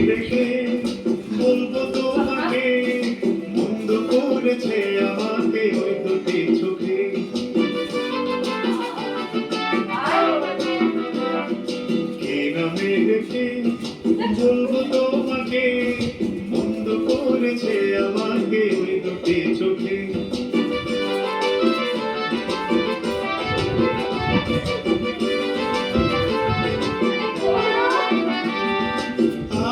দেখে বলবো তোমাকে মন্দ করেছে আমাকে ওই দুটি চোখে। কে নামে দেখে বলবো তোমাকে মন্দ করেছে আমাকে ওই দুটি চোখে।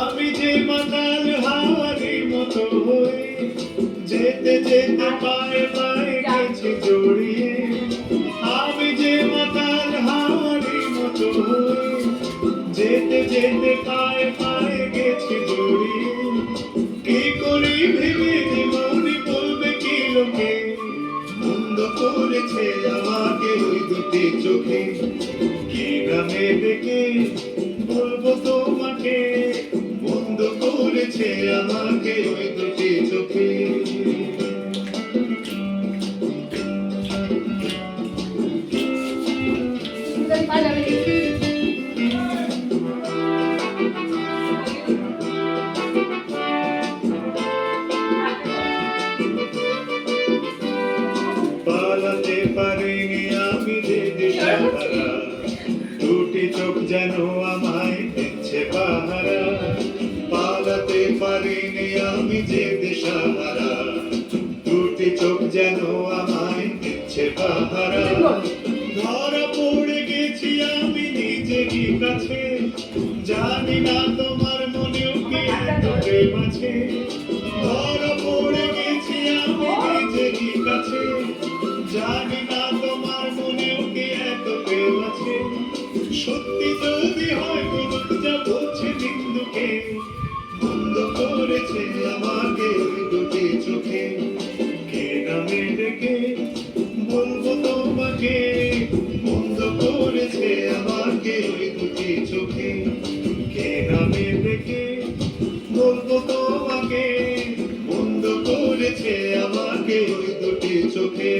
আমি যে মাতাল হাওয়ারি মতো হয়ে যেতে যেতে পায়ে পায়ে গেছি জড়িয়ে। আমি যে মাতাল হাওয়ারি মতো হয়ে যেতে যেতে পায়ে পায়ে গেছি জড়িয়ে। কি করি ভেবে মনে বলবে কি লোকে মন্দ করেছে আমাকে ওই দুটি চোখে। কি নামে ডেকে বলবো তোমাকে মন্দ করেছে আমাকে ওই দুটি চোখে। পালাতে পারিনি আমি যে দিশাহারা, দুটি চোখ যেন আমায় দিচ্ছে পাহারা। পালাতে পারিনি আমি যে দিশাহারা, দুটি চোখ যেন আমায় দিচ্ছে পাহারা। ধরা পড়ে গেছি আমি নিজেরই কাছে, জানি না তোমার মনেও কি এত প্রেম আছে। ধরা পড়ে গেছি আমি নিজেরই কাছে, জানি না তোমার মনেও কি এত প্রেম আছে। সত্যি যদি হয় বলুক যা বলছে বিন্দুকে বন্ধ করেছে আমাকে ওই দুটি চোখে। কে নামে ডেকে বলবো তোমাকে বন্ধ করেছে আমাকে ওই দুটি চোখে। কে নামে ডেকে বলবো তোমাকে বন্ধ করেছে আমাকে ওই দুটি চোখে।